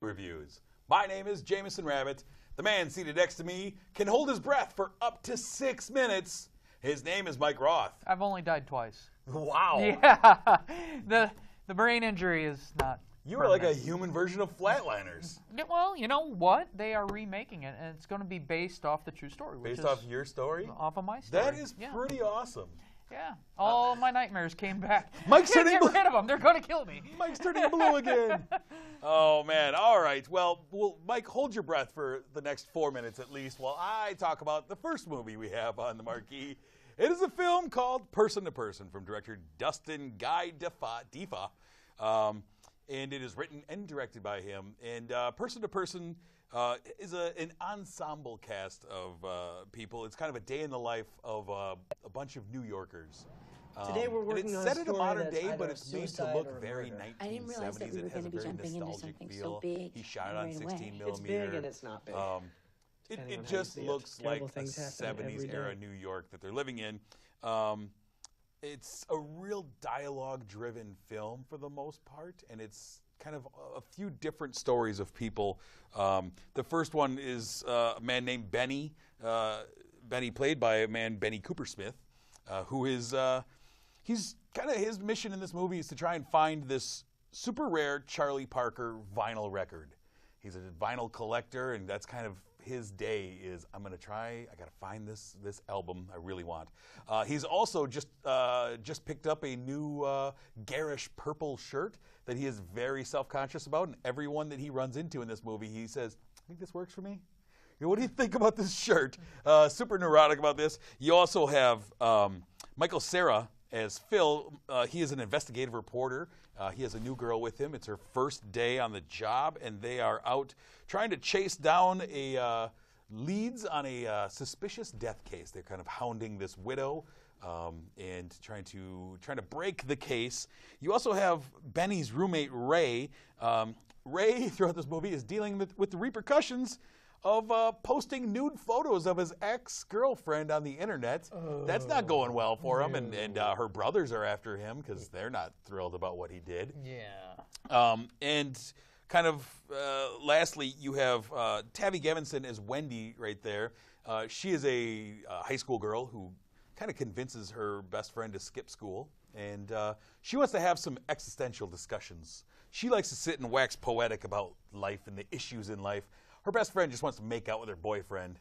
Reviews. My name is Jameson Rabbit. The man seated next to me can hold his breath for up to 6 minutes. His name is Mike Roth. I've only died twice. Wow. Yeah. The brain injury is not. You are like a human version of Flatliners. Well, you know what? They are remaking it, and it's going to be based off the true story. Based off your story? Off of my story. That is pretty awesome. Yeah. All my nightmares came back. Mike's turning Get rid of them. They're going to kill me. Mike's turning blue again. Oh, man. All right. Well, Mike, hold your breath for the next 4 minutes at least while I talk about the first movie we have on the marquee. It is a film called Person to Person from director Dustin Guy Defa. And it is written and directed by him. And Person to Person is an ensemble cast of people. It's kind of a day in the life of a bunch of New Yorkers. Today we're working on a set in a story modern that's day, but either it's made to suicide look or very murder. 1970s. I didn't realize that we were It has going a to be very jumping into nostalgic something feel. so big. He shot it on right 16 away. millimeter. It's big and it's not big. It just looks like a 70s era New York that they're living in. It's a real dialogue-driven film for the most part, and it's kind of a few different stories of people. The first one is a man named Benny. Benny played by a man, Benny Coopersmith, who is, he's kind of, his mission in this movie is to try and find this super rare Charlie Parker vinyl record. He's a vinyl collector, and that's kind of his day is, I got to find this album I really want. He's also just picked up a new garish purple shirt that he is very self-conscious about, and everyone that he runs into in this movie, he says, I think this works for me. You know, what do you think about this shirt? Super neurotic about this. You also have Michael Cera as Phil. He is an investigative reporter. He has a new girl with him. It's her first day on the job, and they are out trying to chase down leads on a suspicious death case. They're kind of hounding this widow and trying to break the case. You also have Benny's roommate Ray. Ray, throughout this movie, is dealing with the repercussions of posting nude photos of his ex-girlfriend on the internet. That's not going well for him, and her brothers are after him because they're not thrilled about what he did. Yeah. And kind of lastly, you have Tavi Gevinson as Wendy right there. She is a high school girl who kind of convinces her best friend to skip school, and she wants to have some existential discussions. She likes to sit and wax poetic about life and the issues in life. Her best friend just wants to make out with her boyfriend,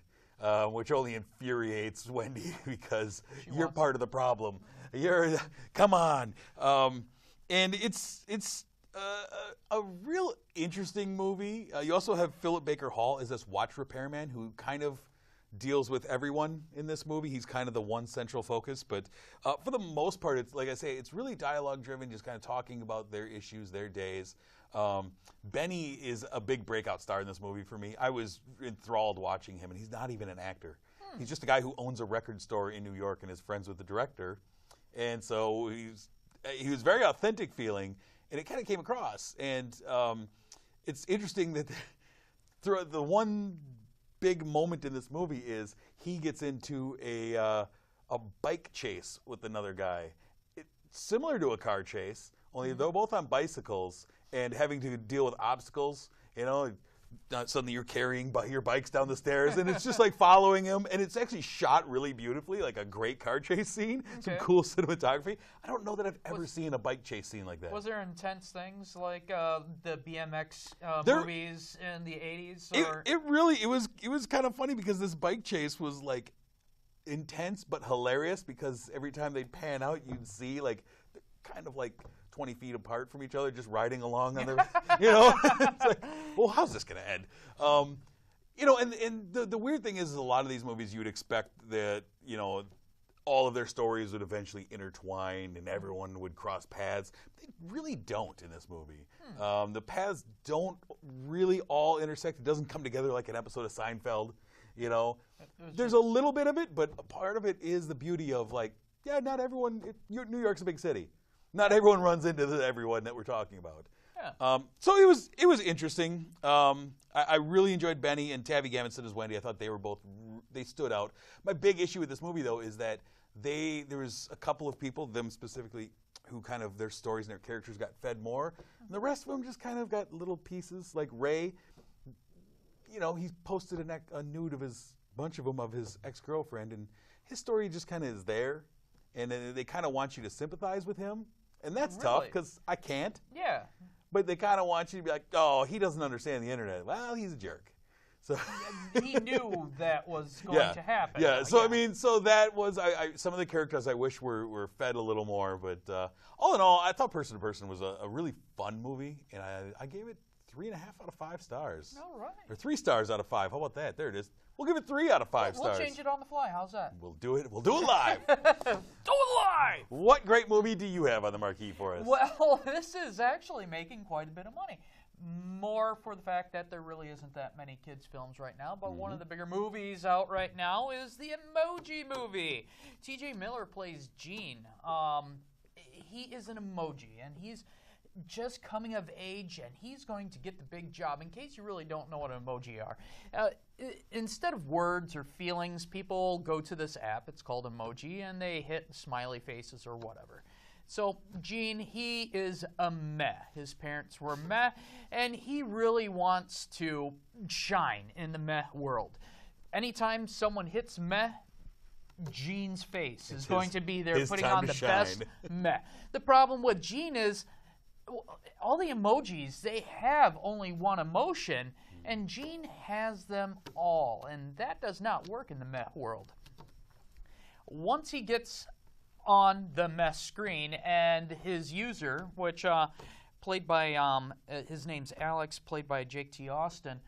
which only infuriates Wendy because you're part of the problem. Come on. And it's a real interesting movie. You also have Philip Baker Hall as this watch repairman who kind of deals with everyone in this movie. He's kind of the one central focus, but for the most part, it's like I say, it's really dialogue-driven, just kind of talking about their issues, their days. Benny is a big breakout star in this movie for me. I was enthralled watching him, and he's not even an actor. He's just a guy who owns a record store in New York and is friends with the director. And so he was very authentic feeling, and it kind of came across. And it's interesting that throughout the one big moment in this movie is he gets into a bike chase with another guy. It's similar to a car chase, only they're both on bicycles and having to deal with obstacles. You know, suddenly you're carrying your bikes down the stairs, and it's just like following him. And it's actually shot really beautifully, like a great car chase scene. Okay. Some cool cinematography. I don't know that I've ever seen a bike chase scene like that. Was there intense things like the BMX movies in the 80s? Or? It was kind of funny because this bike chase was like intense but hilarious because every time they'd pan out, you'd see like kind of like 20 feet apart from each other, just riding along on their, you know. It's like, well, how's this going to end? You know, and the weird thing is a lot of these movies you'd expect that, you know, all of their stories would eventually intertwine and everyone would cross paths. They really don't in this movie. The paths don't really all intersect. It doesn't come together like an episode of Seinfeld, you know. There's a little bit of it, but a part of it is the beauty of like, yeah, not everyone, New York's a big city. Not everyone runs into everyone that we're talking about. Yeah. So it was interesting. I really enjoyed Benny and Tavi Gevinson as Wendy. I thought they stood out. My big issue with this movie, though, is that there was a couple of people, them specifically, who kind of their stories and their characters got fed more. And the rest of them just kind of got little pieces. Like Ray, you know, he posted a nude of his bunch of them of his ex-girlfriend, and his story just kind of is there, and they kind of want you to sympathize with him, and that's tough because I can't. Yeah. But they kind of want you to be like, oh, he doesn't understand the internet. Well, he's a jerk. So he knew that was going to happen. Yeah. So I mean, so that was some of the characters I wish were fed a little more. But all in all, I thought Person to Person was a really fun movie, and I gave it 3.5 out of 5 stars. All right. Or 3 stars out of 5. How about that? There it is. We'll give it 3 out of 5 stars. We'll change it on the fly. How's that? We'll do it. We'll do it live. Do it live. What great movie do you have on the marquee for us? Well, this is actually making quite a bit of money. More for the fact that there really isn't that many kids' films right now, but one of the bigger movies out right now is the Emoji Movie. T.J. Miller plays Gene. He is an emoji, and he's just coming of age, and he's going to get the big job. In case you really don't know what an emoji are, instead of words or feelings, people go to this app. It's called Emoji, and they hit smiley faces or whatever. So Gene, he is a meh. His parents were meh, and he really wants to shine in the meh world. Anytime someone hits meh, Gene's face is going to be there putting on the best meh. The problem with Gene is all the emojis, they have only one emotion, and Gene has them all, and that does not work in the meh world. Once he gets on the mess screen, and his user, which played by, his name's Alex, played by Jake T. Austin,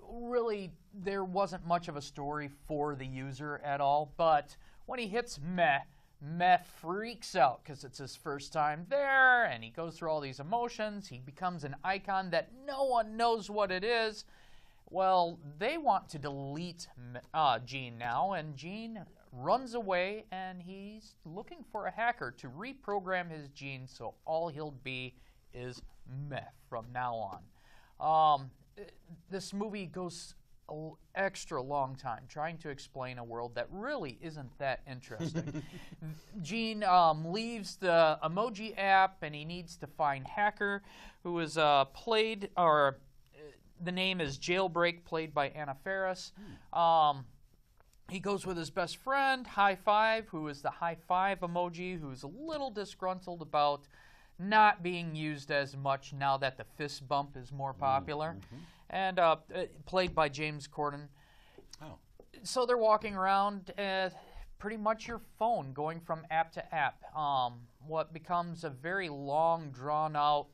really, there wasn't much of a story for the user at all, but when he hits meh, Meh freaks out because it's his first time there, and he goes through all these emotions. He becomes an icon that no one knows what it is. Well, they want to delete Gene now, and Gene runs away, and he's looking for a hacker to reprogram his genes so all he'll be is meh from now on. This movie goes an extra long time trying to explain a world that really isn't that interesting. Gene leaves the emoji app, and he needs to find hacker, who is played, or the name is Jailbreak, played by Anna Faris. He goes with his best friend, High Five, who is the high five emoji, who's a little disgruntled about not being used as much now that the fist bump is more popular. And played by James Corden. Oh. So they're walking around pretty much your phone, going from app to app. What becomes a very long, drawn-out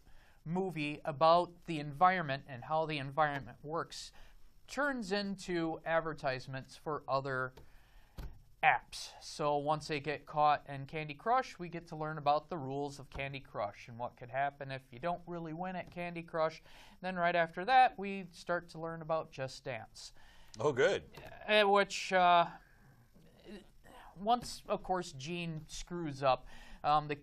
movie about the environment and how the environment works turns into advertisements for other apps. So once they get caught in Candy Crush, we get to learn about the rules of Candy Crush and what could happen if you don't really win at Candy Crush. Then right after that, we start to learn about Just Dance. Oh, good. Which, once, of course, Gene screws up, the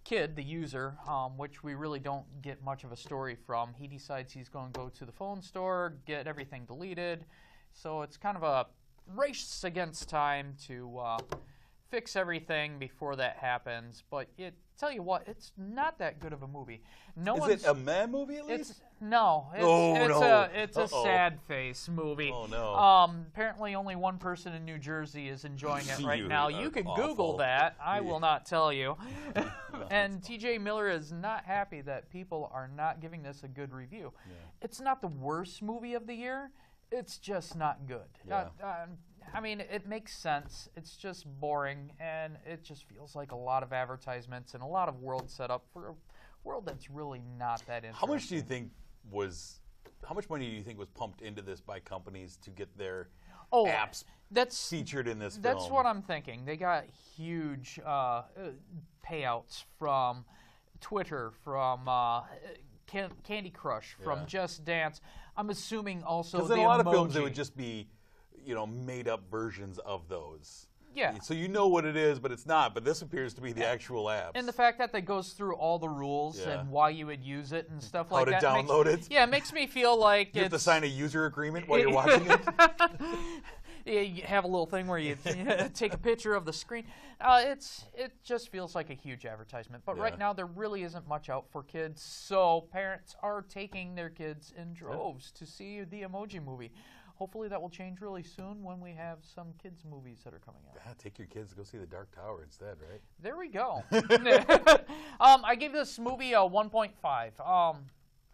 kid, the user, which we really don't get much of a story from, he decides he's going to go to the phone store, get everything deleted. So it's kind of a race against time to fix everything before that happens. But tell you what, it's not that good of a movie. Is it a meh movie at least? It's a sad face movie. Oh no. Apparently only one person in New Jersey is enjoying it right now. You could awful. Google that. I will not tell you. And T.J. Miller is not happy that people are not giving this a good review. Yeah. It's not the worst movie of the year. It's just not good. Yeah. I mean, it makes sense. It's just boring, and it just feels like a lot of advertisements and a lot of world setup for a world that's really not that interesting. How much money do you think was pumped into this by companies to get their apps featured in this film? That's what I'm thinking. They got huge payouts from Twitter, from Candy Crush, from Just Dance. I'm assuming also the because in a lot of films it would just be, made up versions of those. Yeah. So you know what it is, but it's not. But this appears to be the actual apps. And the fact that they goes through all the rules and why you would use it and stuff like that. How to download it. Yeah, it makes me feel like you have to sign a user agreement while you're watching it. You have a little thing where you take a picture of the screen. It just feels like a huge advertisement. But right now there really isn't much out for kids, so parents are taking their kids in droves to see the Emoji Movie. Hopefully that will change really soon when we have some kids' movies that are coming out. Yeah, take your kids to go see The Dark Tower instead, right? There we go. I gave this movie a 1.5.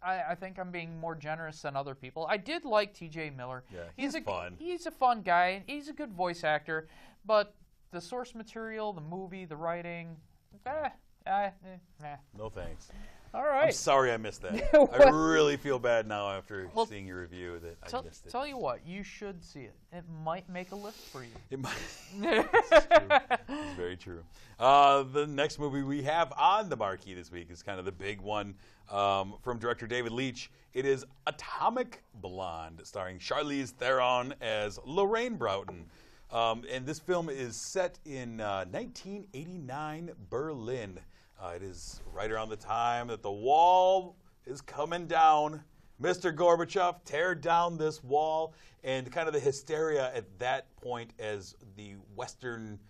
I think I'm being more generous than other people. I did like T.J. Miller. Yeah, he's fun. He's a fun guy. He's a good voice actor. But the source material, the movie, the writing, No thanks. All right. I'm sorry I missed that. I really feel bad now after seeing your review that I missed it. Tell you what, you should see it. It might make a list for you. It might. It's very true. The next movie we have on the marquee this week is kind of the big one from director David Leitch. It is Atomic Blonde, starring Charlize Theron as Lorraine Broughton. And this film is set in 1989 Berlin. It is right around the time that the wall is coming down. Mr. Gorbachev, tear down this wall. And kind of the hysteria at that point as the Western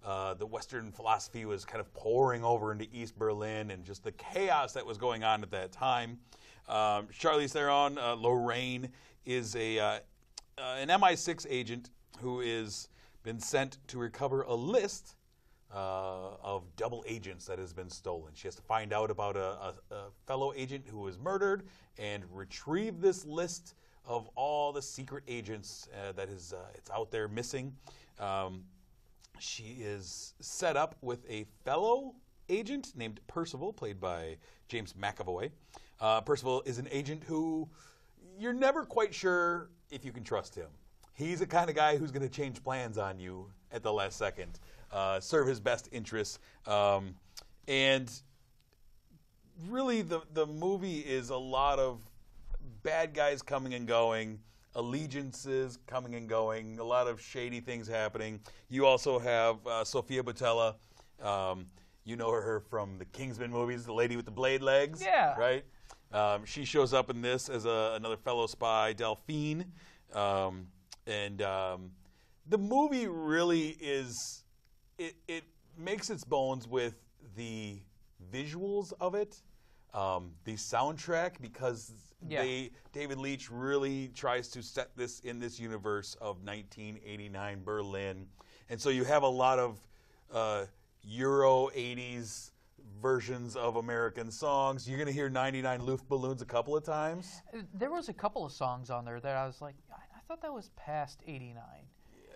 philosophy was kind of pouring over into East Berlin and just the chaos that was going on at that time. Charlize Theron, Lorraine, is an MI6 agent who is been sent to recover a list of double agents that has been stolen. She has to find out about a fellow agent who was murdered and retrieve this list of all the secret agents that is it's out there missing. She is set up with a fellow agent named Percival, played by James McAvoy. Percival is an agent who you're never quite sure if you can trust him. He's the kind of guy who's going to change plans on you at the last second, serve his best interests. And really the movie is a lot of bad guys coming and going, allegiances coming and going, a lot of shady things happening. You also have Sofia Boutella. You know her from the Kingsman movies, the lady with the blade legs. Yeah. Right? She shows up in this as another fellow spy, Delphine. And the movie really is, it makes its bones with the visuals of it, the soundtrack, because David Leitch really tries to set this in this universe of 1989 Berlin. And so you have a lot of Euro 80s versions of American songs. You're going to hear 99 Luftballons a couple of times. There was a couple of songs on there that I was like, I thought that was past 89.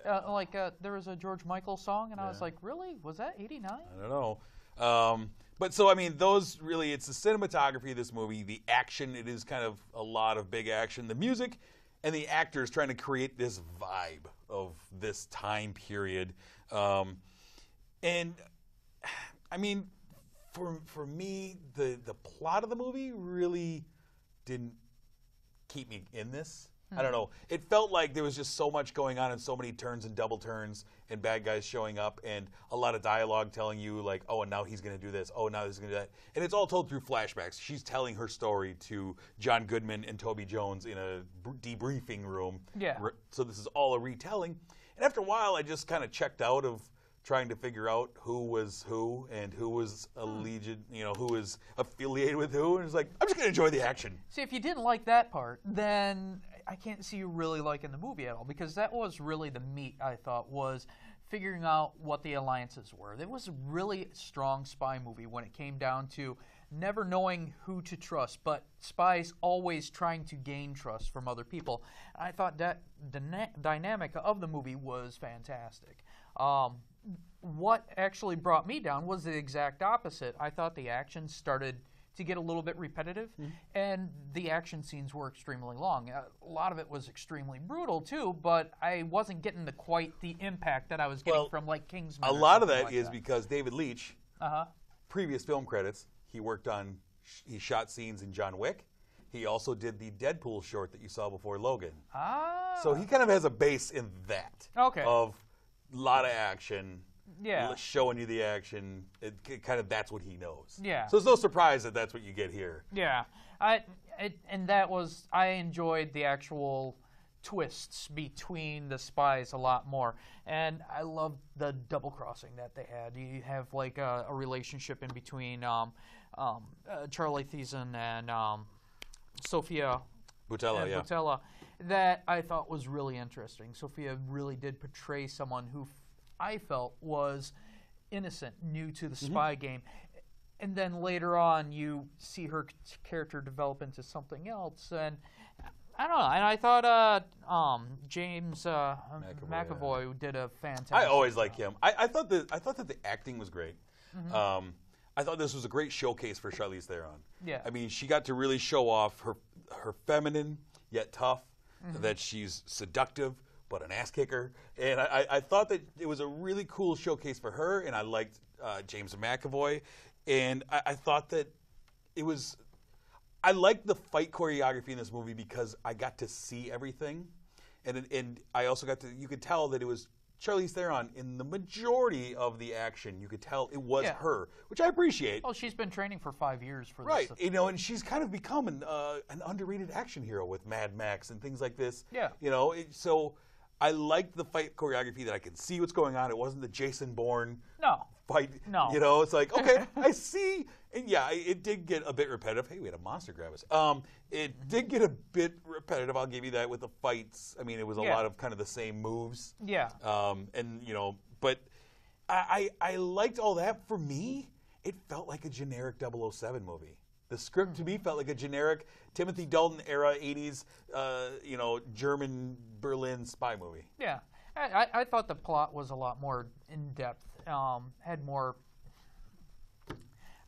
Yeah. There was a George Michael song, and I was like, really? Was that 89? I don't know. But so, I mean, those really, it's the cinematography of this movie, the action, it is kind of a lot of big action, the music, and the actors trying to create this vibe of this time period. And, I mean, for me, the plot of the movie really didn't keep me in this. I don't know. It felt like there was just so much going on and so many turns and double turns and bad guys showing up and a lot of dialogue telling you like, oh, and now he's going to do this. Oh, now he's going to do that. And it's all told through flashbacks. She's telling her story to John Goodman and Toby Jones in a debriefing room. Yeah. So this is all a retelling. And after a while, I just kind of checked out of trying to figure out who was who and who was allegiant, who was affiliated with who. And it's like, I'm just going to enjoy the action. See, if you didn't like that part, then I can't see you really liking the movie at all, because that was really the meat, I thought, was figuring out what the alliances were. It was a really strong spy movie when it came down to never knowing who to trust, but spies always trying to gain trust from other people. And I thought that the dynamic of the movie was fantastic. What actually brought me down was the exact opposite. I thought the action started to get a little bit repetitive, and the action scenes were extremely long. A lot of it was extremely brutal too, but I wasn't getting quite the impact that I was getting from like Kingsman. A lot of that is because David Leitch, previous film credits, he shot scenes in John Wick. He also did the Deadpool short that you saw before Logan. So he kind of has a base in that. Okay. Of a lot of action. Yeah. Showing you the action. It kind of, that's what he knows. Yeah. So it's no surprise that that's what you get here. Yeah. I enjoyed the actual twists between the spies a lot more. And I love the double crossing that they had. You have like a relationship in between Charlie Theron and Sophia Boutella, that I thought was really interesting. Sophia really did portray someone who I felt was innocent, new to the spy game. And then later on, you see her character develop into something else. And I don't know. And I thought James McAvoy did a fantastic I always job. like him. I thought that the acting was great. I thought this was a great showcase for Charlize Theron. Yeah. I mean, she got to really show off her feminine yet tough, that she's seductive but an ass kicker. And I thought that it was a really cool showcase for her, and I liked James McAvoy. And I thought that it was... I liked the fight choreography in this movie because I got to see everything. And I also got to... You could tell that it was Charlize Theron in the majority of the action. You could tell it was her, which I appreciate. Well, she's been training for 5 years for Right, this. and she's kind of become an underrated action hero with Mad Max and things like this. Yeah. So I liked the fight choreography that I could see what's going on. It wasn't the Jason Bourne fight. No. It's like, okay, I see. And yeah, it did get a bit repetitive. Hey, we had a monster grab us. It did get a bit repetitive. I'll give you that with the fights. I mean, it was a lot of kind of the same moves. Yeah. But I liked all that. For me, it felt like a generic 007 movie. The script to me felt like a generic Timothy Dalton era 80s, German Berlin spy movie. Yeah. I thought the plot was a lot more in-depth, had more...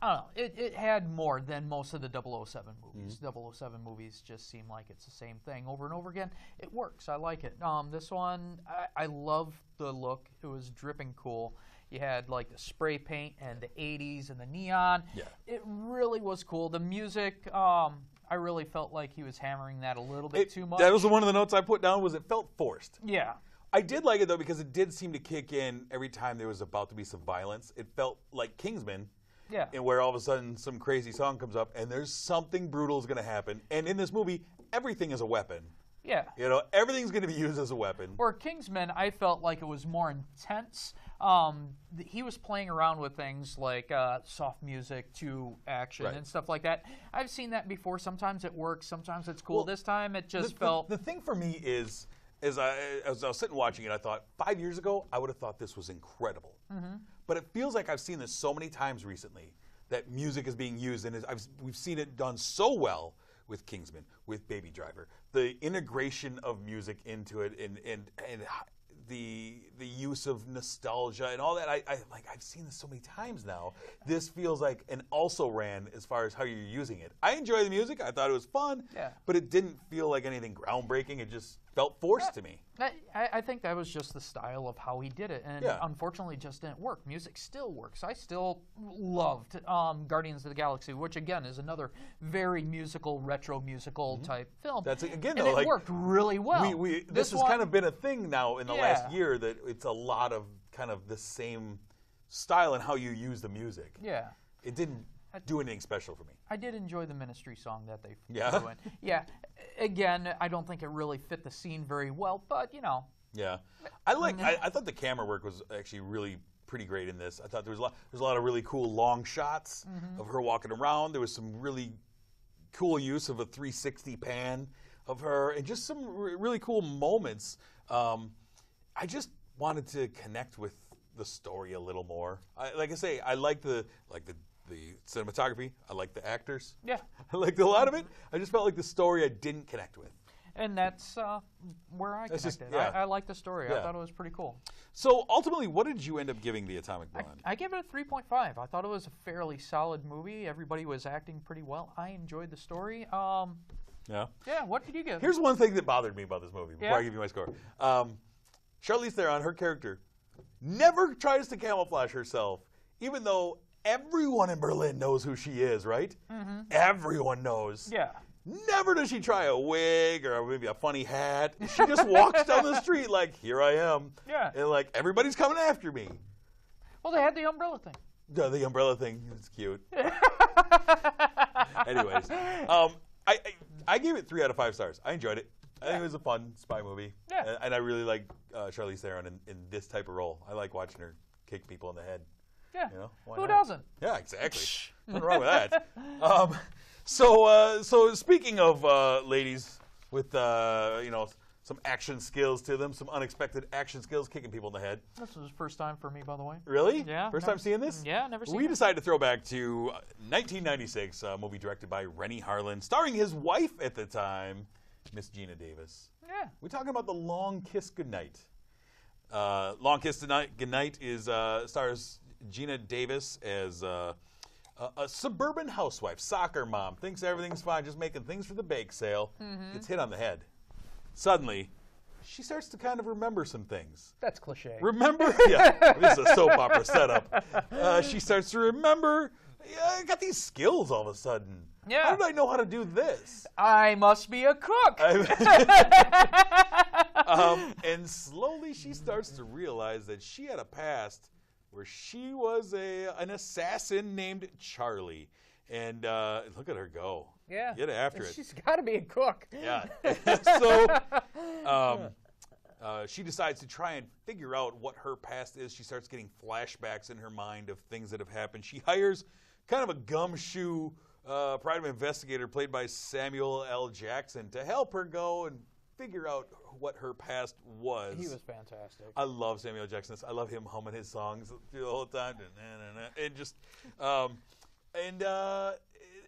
I don't know. It had more than most of the 007 movies. 007 movies just seem like it's the same thing over and over again. It works. I like it. This one, I love the look. It was dripping cool. You had like the spray paint and the 80s and the neon. Yeah. It really was cool. The music, I really felt like he was hammering that a little bit too much. That was one of the notes I put down, was it felt forced. Yeah. I did like it, though, because it did seem to kick in every time there was about to be some violence. It felt like Kingsman. Yeah. And where all of a sudden some crazy song comes up and there's something brutal is going to happen. And in this movie, everything is a weapon. Yeah. Everything's going to be used as a weapon. Or Kingsman, I felt like it was more intense. He was playing around with things like soft music to action and stuff like that. I've seen that before. Sometimes it works. Sometimes it's cool. Well, this time it just felt... The thing for me is, as I was sitting watching it, I thought 5 years ago, I would have thought this was incredible. But it feels like I've seen this so many times recently that music is being used, and we've seen it done so well with Kingsman, with Baby Driver. The integration of music into it, and the use of nostalgia and all that. I've seen this so many times now. This feels like an also-ran as far as how you're using it. I enjoy the music. I thought it was fun. Yeah. But it didn't feel like anything groundbreaking. It just felt forced to me. I think that was just the style of how he did it, and unfortunately, it just didn't work. Music still works. I still loved Guardians of the Galaxy, which again is another very musical, retro musical type film. That's again, and though, it worked really well. This has kind of been a thing now in the last year that it's a lot of kind of the same style and how you use the music. Yeah, it didn't do anything special for me. I did enjoy the Ministry song that they threw in. Yeah. Again, I don't think it really fit the scene very well, but Yeah, I thought the camera work was actually really pretty great in this. I thought there's a lot of really cool long shots of her walking around. There was some really cool use of a 360 pan of her, and just some really cool moments. I just wanted to connect with the story a little more. Like I say, I like the cinematography. I like the actors. Yeah. I liked a lot of it. I just felt like the story I didn't connect with. And that's where I connected. I liked the story. I thought it was pretty cool. So ultimately, what did you end up giving The Atomic Blonde? I gave it a 3.5. I thought it was a fairly solid movie. Everybody was acting pretty well. I enjoyed the story. Yeah, what did you give? Here's one thing that bothered me about this movie before I give you my score. Charlize Theron, her character, never tries to camouflage herself, even though everyone in Berlin knows who she is, right? Everyone knows. Yeah. Never does she try a wig or maybe a funny hat. She just walks down the street like, here I am. Yeah. And like, everybody's coming after me. Well, they had the umbrella thing. The umbrella thing is cute. Anyways, I gave it 3 out of 5 stars. I enjoyed it. I think it was a fun spy movie. Yeah. And I really like Charlize Theron in this type of role. I like watching her kick people in the head. Yeah. You know, Who doesn't? Yeah, exactly. Nothing wrong with that. So speaking of ladies with some action skills to them, some unexpected action skills, kicking people in the head. This was the first time for me, by the way. Really? Yeah. First time seeing this? Yeah, never seen it. We decided to throw back to 1996, a movie directed by Rennie Harlan, starring his wife at the time, Miss Gina Davis. Yeah. We're talking about The Long Kiss Goodnight. Long Kiss Goodnight stars Gina Davis as a suburban housewife, soccer mom, thinks everything's fine, just making things for the bake sale, gets hit on the head. Suddenly, she starts to kind of remember some things. That's cliche. Remember? Yeah, this is a soap opera setup. She starts to remember, I got these skills all of a sudden. Yeah. How did I know how to do this? I must be a cook. And slowly she starts to realize that she had a past where she was an assassin named Charlie. And look at her go. Yeah. Get after it. She's got to be a cook. Yeah. So she decides to try and figure out what her past is. She starts getting flashbacks in her mind of things that have happened. She hires kind of a gumshoe private investigator played by Samuel L. Jackson to help her go and figure out what her past was. He was fantastic. I love Samuel L. Jackson. I love him humming his songs through the whole time. And just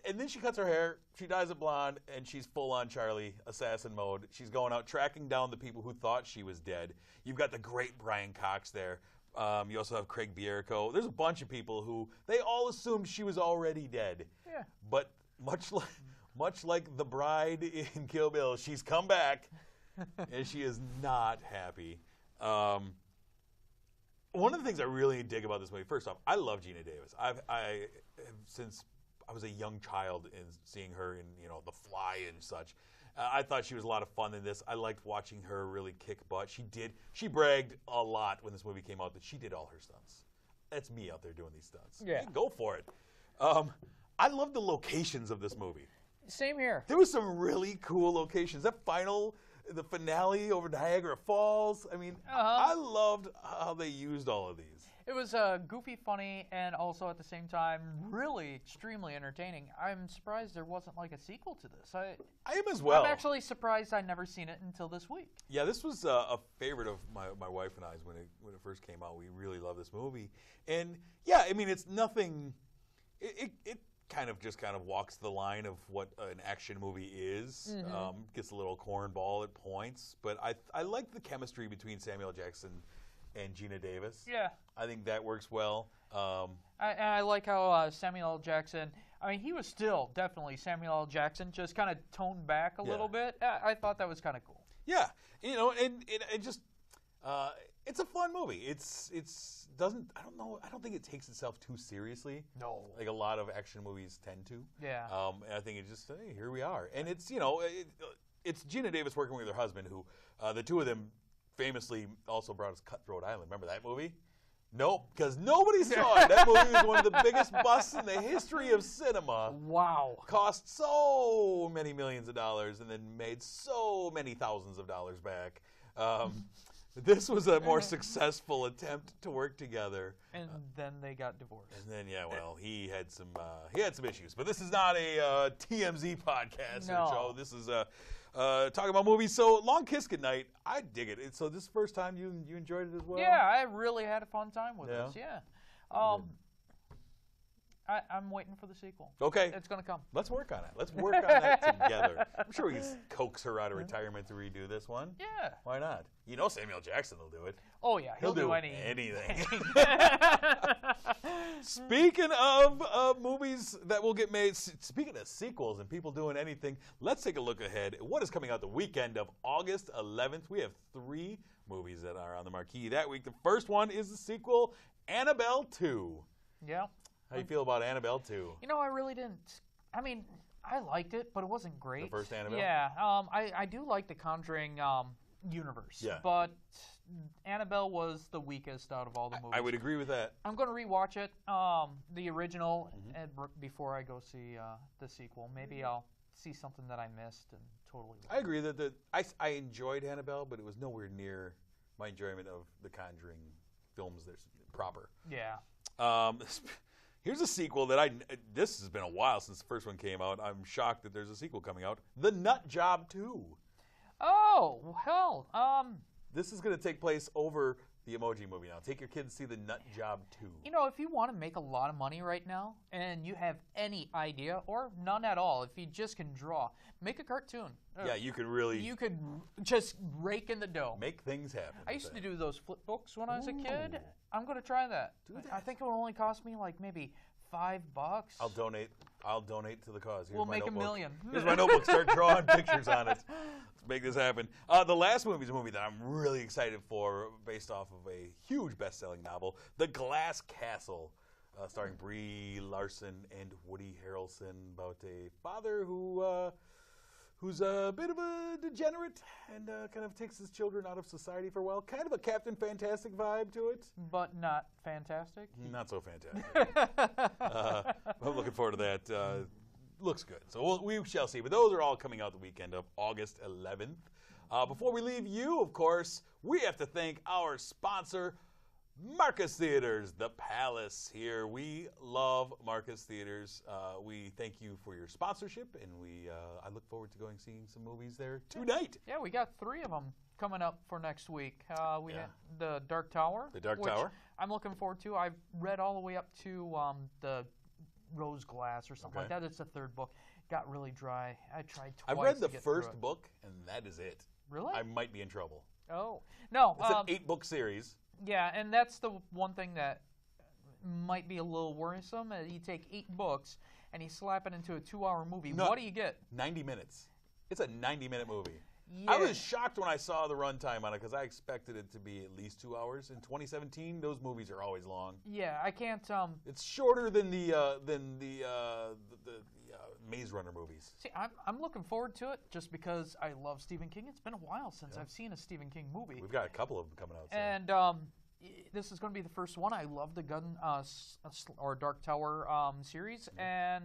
and then she cuts her hair, she dyes it blonde, and she's full-on Charlie, assassin mode. She's going out tracking down the people who thought she was dead. You've got the great Brian Cox there. You also have Craig Bierko. There's a bunch of people who, they all assumed she was already dead. Yeah. But much like the bride in Kill Bill, she's come back, and she is not happy. One of the things I really dig about this movie, first off, I love Gina Davis. Since I was a young child in seeing her in, The Fly and such. I thought she was a lot of fun in this. I liked watching her really kick butt. She bragged a lot when this movie came out that she did all her stunts. That's me out there doing these stunts. Yeah. Hey, go for it. I love the locations of this movie. Same here. There was some really cool locations. The finale over Niagara Falls. I mean, I loved how they used all of these. It was goofy, funny, and also at the same time really extremely entertaining. I'm surprised there wasn't like a sequel to this. I am as well. I'm actually surprised I'd never seen it until this week. Yeah, this was a favorite of my wife and I's when it first came out. We really love this movie, and yeah, I mean it's nothing. It kind of walks the line of what an action movie is. Gets a little cornball at points, but I like the chemistry between Samuel Jackson and Gina Davis. Yeah. I think that works well. I like how Samuel L. Jackson, I mean, he was still definitely Samuel L. Jackson, just kind of toned back a little bit. I thought that was kind of cool. Yeah. And it just, it's a fun movie. I don't think it takes itself too seriously. No. Like a lot of action movies tend to. Yeah. And I think it just, hey, here we are. And it's, it's Gina Davis working with her husband who, the two of them famously also brought us Cutthroat Island. Remember that movie? Nope, because nobody saw it. That movie was one of the biggest busts in the history of cinema. Wow. Cost so many millions of dollars and then made so many thousands of dollars back. This was a more successful attempt to work together. And then they got divorced. And then, he had some issues. But this is not a TMZ podcast or show. This is talking about movies. So, Long Kiss Goodnight, I dig it. So, this is the first time you enjoyed it as well? Yeah, I really had a fun time with this. Yeah. I'm waiting for the sequel. Okay. It's going to come. Let's work on it. Let's work on that together. I'm sure we can coax her out of retirement to redo this one. Yeah. Why not? Samuel Jackson will do it. Oh, yeah. He'll do anything. Speaking of movies that will get made, speaking of sequels and people doing anything, let's take a look ahead at what is coming out the weekend of August 11th. We have 3 movies that are on the marquee that week. The first one is the sequel, Annabelle 2. Yeah. How you feel about Annabelle 2? I really didn't. I mean, I liked it, but it wasn't great. The first Annabelle? Yeah. I do like the Conjuring universe. Yeah. But Annabelle was the weakest out of all the movies. I would agree with that. I'm going to rewatch it, the original, before I go see the sequel. Maybe I'll see something that I missed and totally worth I agree that I enjoyed Annabelle, but it was nowhere near my enjoyment of the Conjuring films. They're proper. it. Yeah. Here's a sequel that this has been a while since the first one came out. I'm shocked that there's a sequel coming out. The Nut Job 2. Oh, hell. This is going to take place over the Emoji Movie now. Take your kids to see The Nut Job 2. You know, if you want to make a lot of money right now and you have any idea or none at all, if you just can draw, make a cartoon. Yeah, you could really... You could just rake in the dough. Make things happen. I used to do those flip books when I was a kid. I'm going to try that. Do that. I think it will only cost me like maybe $5. I'll donate to the cause. Here's We'll my make notebook. $1 million. Here's my notebook. Start drawing pictures on it. Let's make this happen. The last movie is a movie that I'm really excited for, based off of a huge best-selling novel, The Glass Castle, starring Brie Larson and Woody Harrelson, about a father who's a bit of a degenerate and kind of takes his children out of society for a while. Kind of a Captain Fantastic vibe to it. But not fantastic. Not so fantastic. I'm looking forward to that. Looks good. So we shall see. But those are all coming out the weekend of August 11th. Before we leave you, of course, we have to thank our sponsor, Marcus Theaters, the Palace here. We love Marcus Theaters. We thank you for your sponsorship, and I look forward to seeing some movies there tonight. Yeah, we got 3 of them coming up for next week. We had the Dark Tower. The Dark which Tower. I'm looking forward to. I've read all the way up to the Rose Glass or something like that. It's the 3rd book. Got really dry. I tried twice. I've read the to get through first it. book, and that is it. Really? I might be in trouble. Oh. No. It's an 8-book series. Yeah, and that's the one thing that might be a little worrisome. You take 8 books and you slap it into a 2-hour movie. No. What do you get? 90 minutes. It's a 90-minute movie. Yeah. I was shocked when I saw the runtime on it because I expected it to be at least 2 hours. In 2017, those movies are always long. Yeah, I can't. It's shorter than the Maze Runner movies. See, I'm looking forward to it just because I love Stephen King. It's been a while since I've seen a Stephen King movie. We've got a couple of them coming out soon. And this is going to be the first one. I love the Dark Tower series, and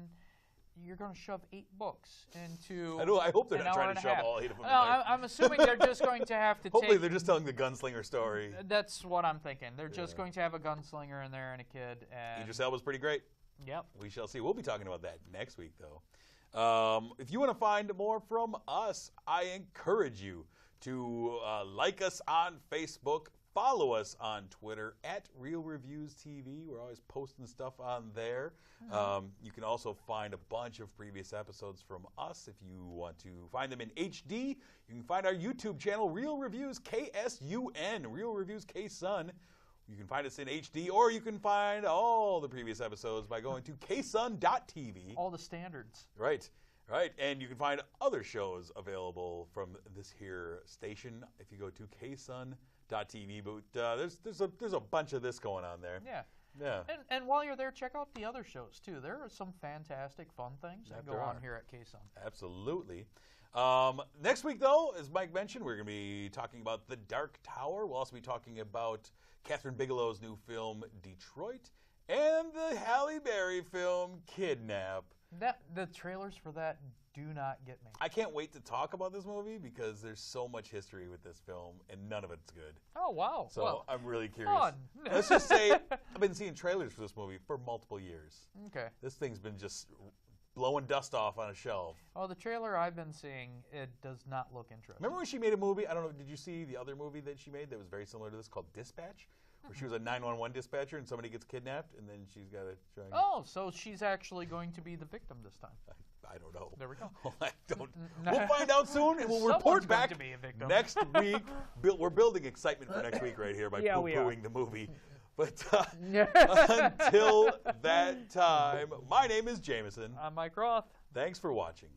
you're going to shove 8 books into. I hope they're an not hour trying and to a shove half. all 8 of them in No, there. I'm assuming they're just going to have to Hopefully take. they're just telling the gunslinger story. That's what I'm thinking. They're just going to have a gunslinger in there and a kid. And Idris Elba's pretty great. Yep. We shall see. We'll be talking about that next week, though. If you want to find more from us, I encourage you to like us on Facebook, follow us on Twitter at Real Reviews TV. We're always posting stuff on there. You can also find a bunch of previous episodes from us if you want to find them in HD. You can find our YouTube channel, Real Reviews KSUN, Real Reviews K-Sun. You can find us in HD, or you can find all the previous episodes by going to ksun.tv. All the standards. Right. And you can find other shows available from this here station if you go to ksun.tv. But there's a bunch of this going on there. Yeah. And while you're there, check out the other shows, too. There are some fantastic, fun things that go on here at KSUN. Absolutely. Next week, though, as Mike mentioned, we're going to be talking about The Dark Tower. We'll also be talking about Catherine Bigelow's new film, Detroit, and the Halle Berry film, Kidnap. The trailers for that do not get me. I can't wait to talk about this movie because there's so much history with this film, and none of it's good. Oh, wow. So well, I'm really curious. fun. Let's just say I've been seeing trailers for this movie for multiple years. Okay. This thing's been just blowing dust off on a shelf. Oh, the trailer I've been seeing, it does not look interesting. Remember when she made a movie? I don't know. Did you see the other movie that she made that was very similar to this called Dispatch? Where she was a 911 dispatcher and somebody gets kidnapped and then she's got to try and... Oh, so she's actually going to be the victim this time. I don't know. There we go. I don't. We'll find out soon and we'll report back to be a victim. next week. We're building excitement for next week right here by poo-pooing the movie. But until that time, my name is Jameson. I'm Mike Roth. Thanks for watching.